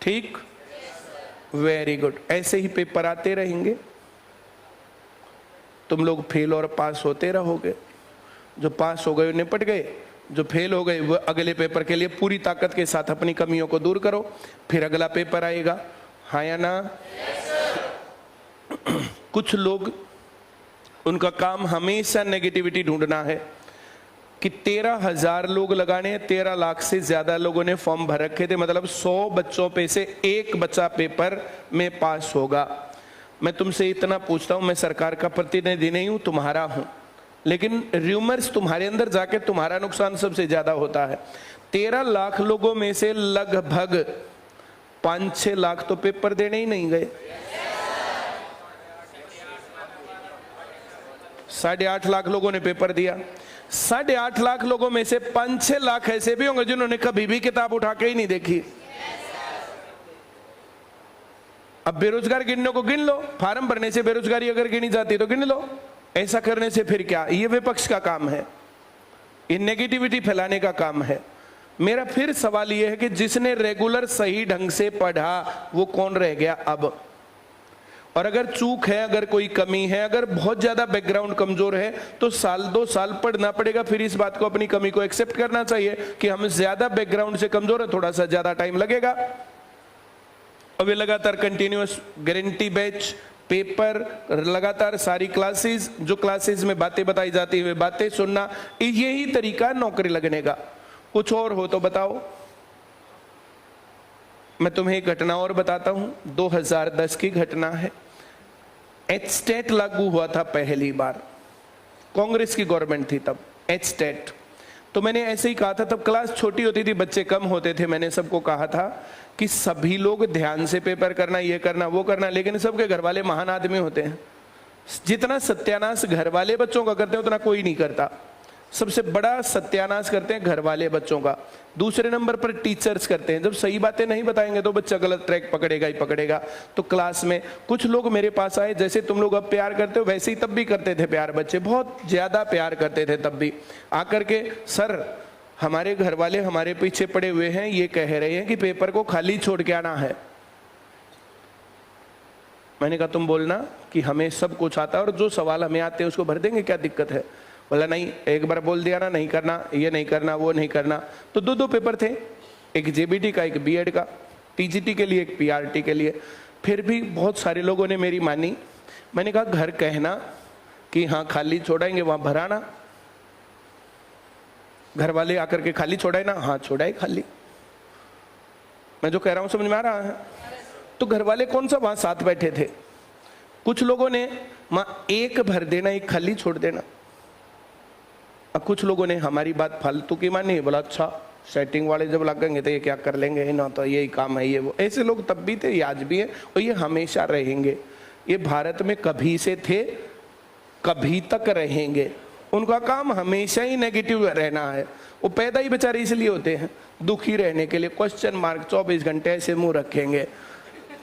ठीक, very good. ऐसे ही paper आते रहेंगे, तुम लोग फेल और पास होते रहोगे। जो पास हो गए निपट गए, जो फेल हो गए वो अगले पेपर के लिए पूरी ताकत के साथ अपनी कमियों को दूर करो, फिर अगला पेपर आएगा। हाँ या ना? कुछ लोग, उनका काम हमेशा नेगेटिविटी ढूंढना है कि 13,000 लोग लगाने, 13 लाख से ज्यादा लोगों ने फॉर्म भर रखे थे, मतलब 100 बच्चों पे से एक बच्चा पेपर में पास होगा। मैं तुमसे इतना पूछता हूं, मैं सरकार का प्रतिनिधि नहीं हूं, तुम्हारा हूं, लेकिन र्यूमर्स तुम्हारे अंदर जाके तुम्हारा नुकसान सबसे ज्यादा होता है। 13 लाख लोगों में से लगभग 5-6 लाख तो पेपर देने ही नहीं गए। 8.5 लाख लोगों ने पेपर दिया। 8.5 लाख लोगों में से 5-6 लाख ऐसे भी होंगे जिन्होंने कभी भी किताब उठा के ही नहीं देखी। अब बेरोजगार गिनने को गिन लो, फार्म भरने से बेरोजगारी अगर गिनी जाती तो गिन लो। ऐसा करने से फिर क्या? ये विपक्ष का काम है, ये नेगेटिविटी फैलाने का काम है। मेरा फिर सवाल ये है कि जिसने रेगुलर सही ढंग से पढ़ा वो कौन रह गया अब? और अगर चूक है, अगर कोई कमी है, अगर बहुत ज्यादा बैकग्राउंड कमजोर है तो 1-2 साल पढ़ना पड़ेगा। फिर इस बात को, अपनी कमी को एक्सेप्ट करना चाहिए कि हम ज्यादा बैकग्राउंड से कमजोर है, थोड़ा सा ज्यादा टाइम लगेगा। अब ये लगातार कंटिन्यूअस गारंटी बैच, पेपर, लगातार सारी क्लासेस, जो क्लासेस में बातें बताई जाती है वे बातें सुनना, यही तरीका नौकरी लगने का। कुछ और हो तो बताओ। मैं तुम्हें एक घटना और बताता हूं, 2010 की घटना है। एचटेट लागू हुआ था पहली बार, कांग्रेस की गवर्नमेंट थी तब। एचटेट तो मैंने ऐसे ही कहा था, तब क्लास छोटी होती थी, बच्चे कम होते थे। मैंने सबको कहा था कि सभी लोग ध्यान से पेपर करना, ये करना वो करना, लेकिन सबके घर वाले महान आदमी होते हैं। जितना सत्यानाश घर वाले बच्चों का करते हैं उतना कोई नहीं करता। सबसे बड़ा सत्यानाश करते हैं घर वाले बच्चों का। दूसरे नंबर पर टीचर्स करते हैं। जब सही बातें नहीं बताएंगे तो बच्चा गलत ट्रैक पकड़ेगा ही पकड़ेगा। तो क्लास में कुछ लोग मेरे पास आए, जैसे तुम लोग अब प्यार करते हो वैसे ही तब भी करते थे प्यार, बच्चे बहुत ज्यादा प्यार करते थे तब भी। आकर के, सर हमारे घर वाले हमारे पीछे पड़े हुए हैं, ये कह रहे हैं कि पेपर को खाली छोड़ के आना है। मैंने कहा तुम बोलना कि हमें सब कुछ आता है और जो सवाल हमें आते हैं उसको भर देंगे, क्या दिक्कत है? बोला नहीं, एक बार बोल दिया ना, नहीं करना, ये नहीं करना, वो नहीं करना। तो 2 पेपर थे, एक जेबीटी का, एक बीएड का, टीजीटी के लिए, एक पीआरटी के लिए। फिर भी बहुत सारे लोगों ने मेरी मानी। मैंने कहा घर कहना कि हाँ खाली छोड़ाएंगे, वहां भराना। घर वाले आकर के खाली छोड़ाए ना, हाँ छोड़ाए खाली। मैं जो कह रहा हूं समझ में आ रहा है? तो घर वाले कौन सा वहां साथ बैठे थे। कुछ लोगों ने मां एक भर देना, एक खाली छोड़ देना। अब कुछ लोगों ने हमारी बात फालतू की मानी, बोला अच्छा सेटिंग वाले जब लगेंगे तो ये क्या कर लेंगे ना, तो यही काम है ये वो। ऐसे लोग तब भी थे, ये आज भी है और ये हमेशा रहेंगे। ये भारत में कभी से थे, कभी तक रहेंगे। उनका काम हमेशा ही नेगेटिव रहना है। वो पैदा ही बेचारे इसलिए होते हैं, दुखी रहने के लिए। क्वेश्चन मार्क 24 घंटे ऐसे मुंह रखेंगे,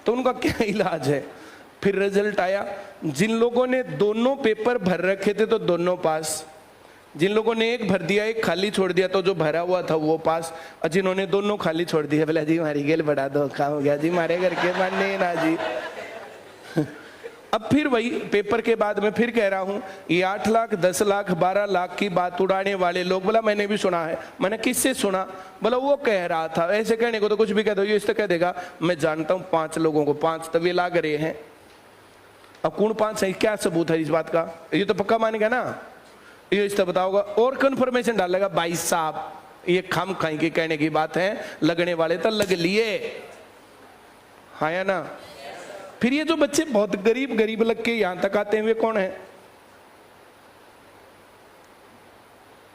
तो उनका क्या इलाज है? फिर रिजल्ट आया, जिन लोगों ने दोनों पेपर भर रखे थे तो दोनों पास, जिन लोगों ने एक भर दिया एक खाली छोड़ दिया तो जो भरा हुआ था वो पास, और जिन्होंने दोनों खाली छोड़ दिया बोला जी हमारी गेल बड़ा धोखा हो गया जी, मारे घर के मानने ना जी। अब फिर वही पेपर के बाद में फिर कह रहा हूं, ये 8 लाख 10 लाख 12 लाख की बात उड़ाने वाले लोग, बोला मैंने भी सुना है। मैंने किससे सुना? बोला वो कह रहा था। ऐसे कहने को तो कुछ भी कह दो, ये इस तो कह देगा मैं जानता हूं 5 लोगों को, 5 तवे लाग रहे हैं। अब कौन 5 है, क्या सबूत है इस बात का? ये तो पक्का मानेगा ना, ये इस तो बताओगा और कंफर्मेशन डालेगा भाई साहब ये खाम खाई की कहने की बात है, लगने वाले तो लग लिए। हाँ या ना? फिर ये जो बच्चे बहुत गरीब गरीब लग के यहां तक आते हैं वे कौन है?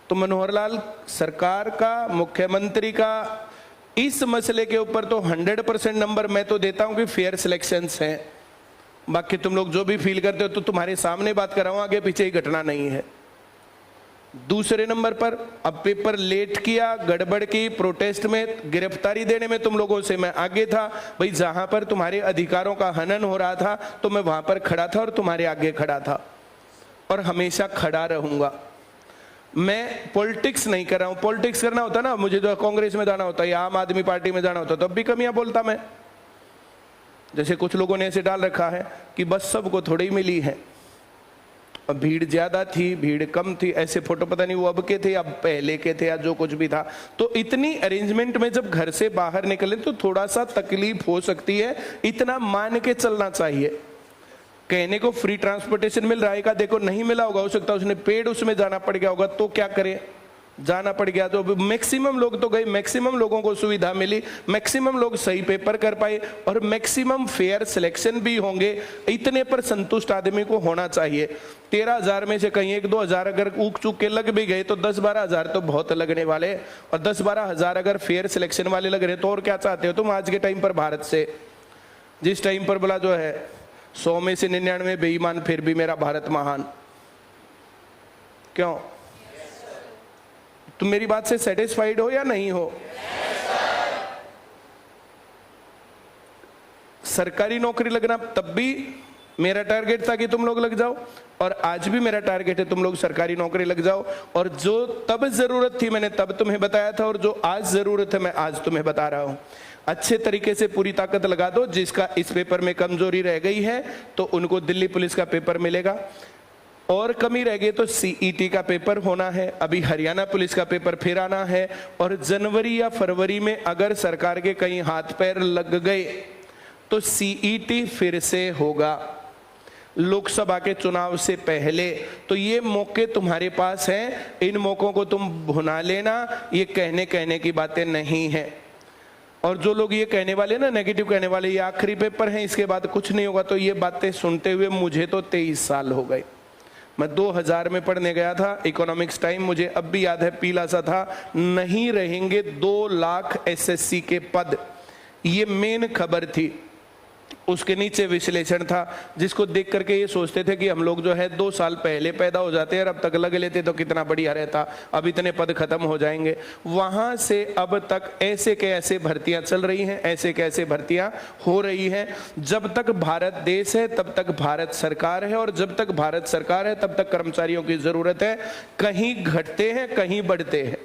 तो मनोहर लाल सरकार का, मुख्यमंत्री का इस मसले के ऊपर तो 100% नंबर मैं तो देता हूं कि फेयर सिलेक्शंस हैं। बाकी तुम लोग जो भी फील करते हो तो तुम्हारे सामने बात कर रहा हूं, आगे पीछे ही घटना नहीं है। दूसरे नंबर पर अब पेपर लेट किया, गड़बड़ की, प्रोटेस्ट में गिरफ्तारी देने में तुम लोगों से मैं आगे था। भाई जहां पर तुम्हारे अधिकारों का हनन हो रहा था तो मैं वहां पर खड़ा था और तुम्हारे आगे खड़ा था और हमेशा खड़ा रहूंगा। मैं पॉलिटिक्स नहीं कर रहा हूं। पॉलिटिक्स करना होता ना, मुझे जो कांग्रेस में जाना होता या आम आदमी पार्टी में जाना होता तो अब भी कमियां बोलता मैं, जैसे कुछ लोगों ने ऐसे डाल रखा है कि बस सबको थोड़ी ही मिली है, अब भीड़ ज्यादा थी, भीड़ कम थी, ऐसे फोटो पता नहीं वो अब के थे या पहले के थे या जो कुछ भी था। तो इतनी अरेंजमेंट में जब घर से बाहर निकले तो थोड़ा सा तकलीफ हो सकती है, इतना मान के चलना चाहिए। कहने को फ्री ट्रांसपोर्टेशन मिल रहा है, का देखो नहीं मिला होगा, हो सकता है उसने पेड उसमें जाना पड़ गया होगा, तो क्या करे, जाना पड़ गया। तो मैक्सिमम लोग तो गए, मैक्सिमम लोगों को सुविधा मिली, मैक्सिमम लोग सही पेपर कर पाए और मैक्सिमम फेयर सिलेक्शन भी होंगे। इतने पर संतुष्ट आदमी को होना चाहिए। 13,000 में से कहीं 1-2 हजार अगर ऊक चूक के लग भी गए तो 10-12 हजार तो बहुत लगने वाले, और 10-12 हजार अगर फेयर सिलेक्शन वाले लग रहे तो और क्या चाहते हो तुम आज के टाइम पर भारत से? जिस टाइम पर बोला जो है 100 में से 99 बेईमान, फिर भी मेरा भारत महान। क्यों? तुम मेरी बात से सेटिस्फाइड हो या नहीं हो? सरकारी नौकरी लगना तब भी मेरा टारगेट था कि तुम लोग लग जाओ, और आज भी मेरा टारगेट है तुम लोग सरकारी नौकरी लग जाओ। और जो तब जरूरत थी मैंने तब तुम्हें बताया था, और जो आज जरूरत है मैं आज तुम्हें बता रहा हूं। अच्छे तरीके से पूरी ताकत लगा दो। जिसका इस पेपर में कमजोरी रह गई है तो उनको दिल्ली पुलिस का पेपर मिलेगा, और कमी रह गई तो सीईटी का पेपर होना है। अभी हरियाणा पुलिस का पेपर फिर आना है, और जनवरी या फरवरी में अगर सरकार के कहीं हाथ पैर लग गए तो सीईटी फिर से होगा लोकसभा के चुनाव से पहले। तो ये मौके तुम्हारे पास हैं, इन मौकों को तुम भुना लेना। ये कहने की बातें नहीं है। और जो लोग ये कहने वाले ना, नेगेटिव कहने वाले, ये आखिरी पेपर है इसके बाद कुछ नहीं होगा, तो ये बातें सुनते हुए मुझे तो 23 साल हो गए। मैं 2000 में पढ़ने गया था इकोनॉमिक्स टाइम, मुझे अब भी याद है, पीला सा था, नहीं रहेंगे 2 लाख एसएससी के पद, ये मेन खबर थी। उसके नीचे विश्लेषण था जिसको देख करके ये सोचते थे कि हम लोग जो है 2 साल पहले पैदा हो जाते हैं और अब तक लग लेते तो कितना बढ़िया रहता, अब इतने पद खत्म हो जाएंगे। वहां से अब तक ऐसे के ऐसे भर्तियां चल रही हैं, ऐसे के ऐसे भर्तियां हो रही हैं। जब तक भारत देश है तब तक भारत सरकार है, और जब तक भारत सरकार है तब तक कर्मचारियों की जरूरत है। कहीं घटते हैं कहीं बढ़ते हैं।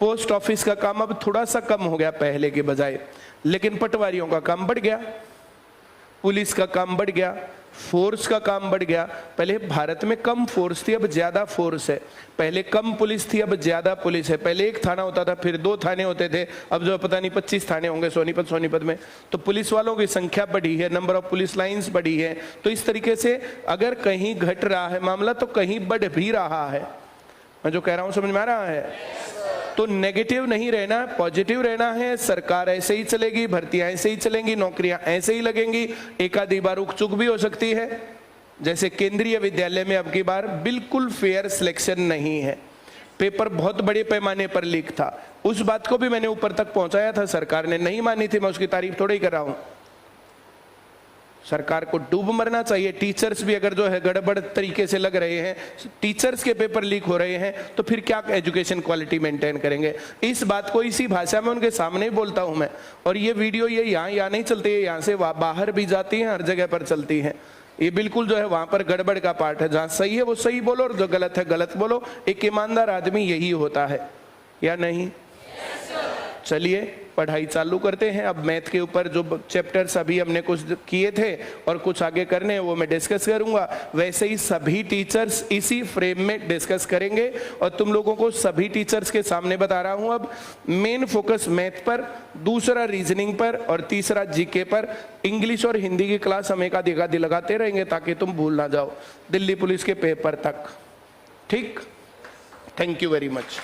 पोस्ट ऑफिस का काम अब थोड़ा सा कम हो गया पहले के बजाय, लेकिन पटवारियों का काम बढ़ गया, पुलिस का काम बढ़ गया, फोर्स का काम बढ़ गया। पहले भारत में कम फोर्स थी, अब ज्यादा फोर्स है। पहले कम पुलिस थी, अब ज्यादा पुलिस है। पहले 1 थाना होता था, फिर 2 थाने होते थे, अब जो पता नहीं 25 थाने होंगे सोनीपत में। तो पुलिस वालों की संख्या बढ़ी है, नंबर ऑफ पुलिस लाइंस बढ़ी है। तो इस तरीके से अगर कहीं घट रहा है मामला तो कहीं बढ़ भी रहा है। मैं जो कह रहा हूं समझ में आ रहा है? तो नेगेटिव नहीं रहना, पॉजिटिव रहना है। सरकार ऐसे ही चलेगी, भर्तियां ऐसे ही चलेंगी, नौकरियां ऐसे ही लगेंगी। एक आधी बार उक चुक भी हो सकती है, जैसे केंद्रीय विद्यालय में अब की बार बिल्कुल फेयर सिलेक्शन नहीं है, पेपर बहुत बड़े पैमाने पर लीक था। उस बात को भी मैंने ऊपर तक पहुंचाया था, सरकार ने नहीं मानी थी। मैं उसकी तारीफ थोड़ी कर रहा हूं। सरकार को डूब मरना चाहिए। टीचर्स भी अगर जो है गड़बड़ तरीके से लग रहे हैं, टीचर्स के पेपर लीक हो रहे हैं, तो फिर क्या एजुकेशन क्वालिटी मेंटेन करेंगे? इस बात को इसी भाषा में उनके सामने ही बोलता हूं मैं। और ये वीडियो ये यहाँ नहीं चलती है, यहाँ से बाहर भी जाती है, हर जगह पर चलती है। ये बिल्कुल जो है वहां पर गड़बड़ का पार्ट है। जहां सही है वो सही बोलो, और जो गलत है गलत बोलो। एक ईमानदार आदमी यही होता है, या नहीं? चलिए पढ़ाई चालू करते हैं। अब मैथ के ऊपर जो चैप्टर्स अभी हमने कुछ किए थे और कुछ आगे करने हैं वो मैं डिस्कस करूंगा। वैसे ही सभी टीचर्स इसी फ्रेम में डिस्कस करेंगे, और तुम लोगों को सभी टीचर्स के सामने बता रहा हूं। अब मेन फोकस मैथ पर, दूसरा रीजनिंग पर, और तीसरा जीके पर। इंग्लिश और हिंदी की क्लास हम एक आधी लगाते रहेंगे ताकि तुम भूल ना जाओ दिल्ली पुलिस के पेपर तक। ठीक, थैंक यू वेरी मच।